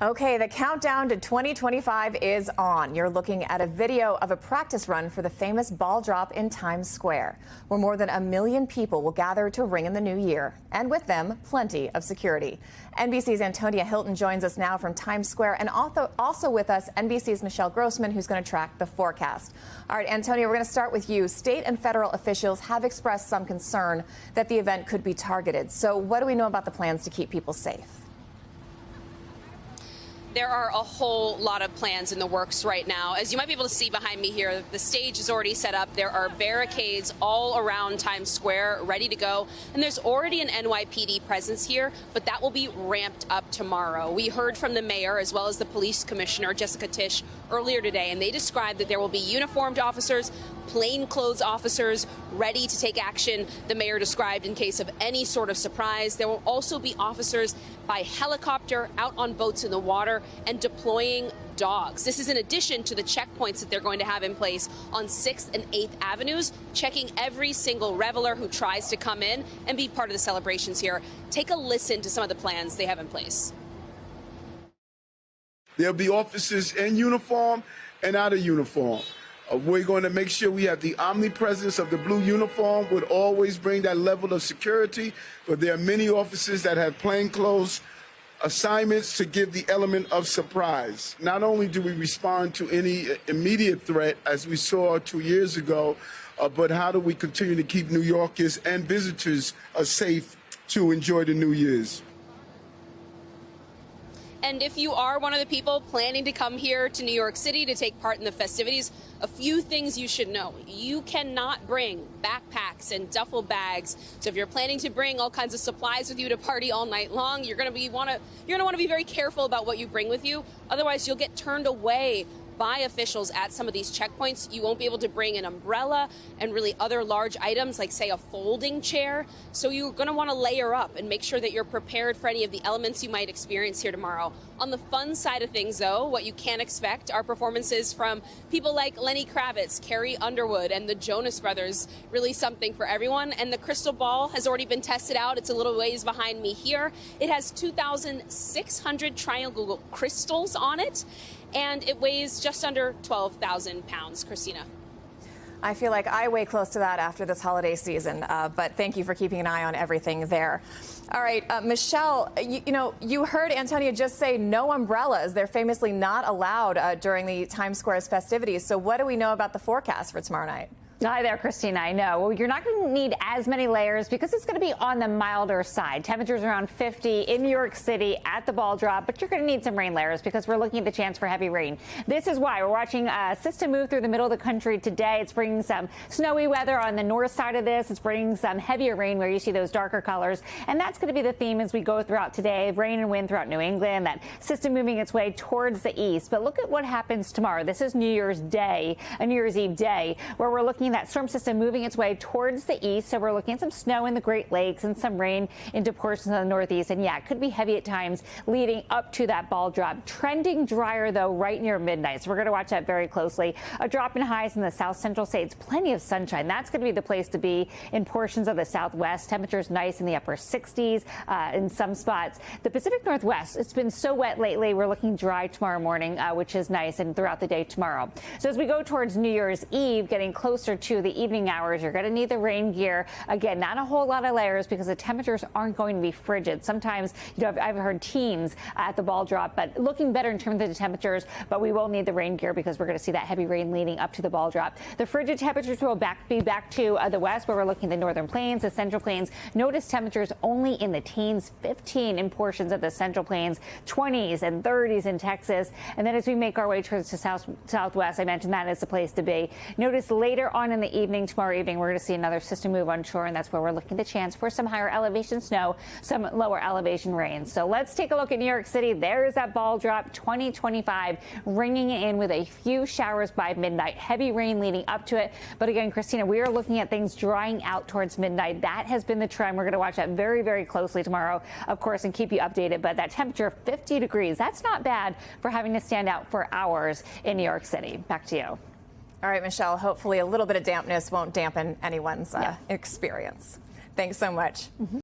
Okay, the countdown to 2025 is on. You're looking at a video of a practice run for the famous ball drop in Times Square, where more than 1 million people will gather to ring in the new year, and with them, plenty of security. NBC's Antonia Hilton joins us now from Times Square, and also with us, NBC's Michelle Grossman, who's going to track the forecast. All right, Antonia, we're going to start with you. State and federal officials have expressed some concern that the event could be targeted. So what do we know about the plans to keep people safe? There are a whole lot of plans in the works right now. As you might be able to see behind me here, the stage is already set up. There are barricades all around Times Square ready to go. And there's already an NYPD presence here, but that will be ramped up tomorrow. We heard from the mayor as well as the police commissioner, Jessica Tisch, earlier today, and they described that there will be uniformed officers, plainclothes officers ready to take action, the mayor described, in case of any sort of surprise. There will also be officers by helicopter, out on boats in the water, and deploying dogs. This is in addition to the checkpoints that they're going to have in place on 6th and 8th Avenues, checking every single reveler who tries to come in and be part of the celebrations here. Take a listen to some of the plans they have in place. There'll be officers in uniform and out of uniform. We're going to make sure we have the omnipresence of the blue uniform, would always bring that level of security, but there are many officers that have plainclothes assignments to give the element of surprise. Not only do we respond to any immediate threat, as we saw 2 years ago, but how do we continue to keep New Yorkers and visitors safe to enjoy the New Year's? And if you are one of the people planning to come here to New York City to take part in the festivities, a few things you should know. You cannot bring backpacks and duffel bags. So if you're planning to bring all kinds of supplies with you to party all night long, you're going to want to be very careful about what you bring with you. Otherwise, you'll get turned away by officials at some of these checkpoints. You won't be able to bring an umbrella and really other large items like, say, a folding chair. So you're going to want to layer up and make sure that you're prepared for any of the elements you might experience here tomorrow. On the fun side of things, though, what you can expect are performances from people like Lenny Kravitz, Carrie Underwood, and the Jonas Brothers. Really something for everyone. And the crystal ball has already been tested out. It's a little ways behind me here. It has 2,600 triangle crystals on it, and it weighs just under 12,000 pounds. Christina. I feel like I weigh close to that after this holiday season, but thank you for keeping an eye on everything there. All right, Michelle, you heard Antonia just say no umbrellas. They're famously not allowed during the Times Square's festivities. So what do we know about the forecast for tomorrow night? Hi there, Christina. I know. Well, you're not going to need as many layers because it's going to be on the milder side. Temperatures around 50 in New York City at the ball drop, but you're going to need some rain layers because we're looking at the chance for heavy rain. This is why we're watching a system move through the middle of the country today. It's bringing some snowy weather on the north side of this. It's bringing some heavier rain where you see those darker colors. And that's going to be the theme as we go throughout today. Rain and wind throughout New England, that system moving its way towards the east. But look at what happens tomorrow. This is New Year's Day, a New Year's Eve day, where we're looking at that storm system moving its way towards the east. So we're looking at some snow in the Great Lakes and some rain into portions of the northeast. And yeah, it could be heavy at times leading up to that ball drop. Trending drier, though, right near midnight. So we're going to watch that very closely. A drop in highs in the south central states. Plenty of sunshine. That's going to be the place to be in portions of the southwest. Temperatures nice in the upper 60s in some spots. The Pacific Northwest, it's been so wet lately. We're looking dry tomorrow morning, which is nice, and throughout the day tomorrow. So as we go towards New Year's Eve, getting closer to the evening hours, you're going to need the rain gear. Again, not a whole lot of layers because the temperatures aren't going to be frigid. Sometimes, I've heard teens at the ball drop, but looking better in terms of the temperatures, but we will need the rain gear because we're going to see that heavy rain leading up to the ball drop. The frigid temperatures will be back to the west, where we're looking at the northern plains, the central plains. Notice temperatures only in the teens, 15 in portions of the central plains, 20s and 30s in Texas. And then as we make our way towards the southwest, I mentioned that is the place to be. Notice later on in the evening, tomorrow evening, we're going to see another system move onshore, and that's where we're looking at the chance for some higher elevation snow, some lower elevation rain. So let's take a look at New York City. There's that ball drop 2025 ringing in with a few showers by midnight. Heavy rain leading up to it. But again, Christina, we are looking at things drying out towards midnight. That has been the trend. We're going to watch that very, very closely tomorrow, of course, and keep you updated. But that temperature of 50 degrees, that's not bad for having to stand out for hours in New York City. Back to you. All right, Michelle, hopefully a little bit of dampness won't dampen anyone's experience. Thanks so much.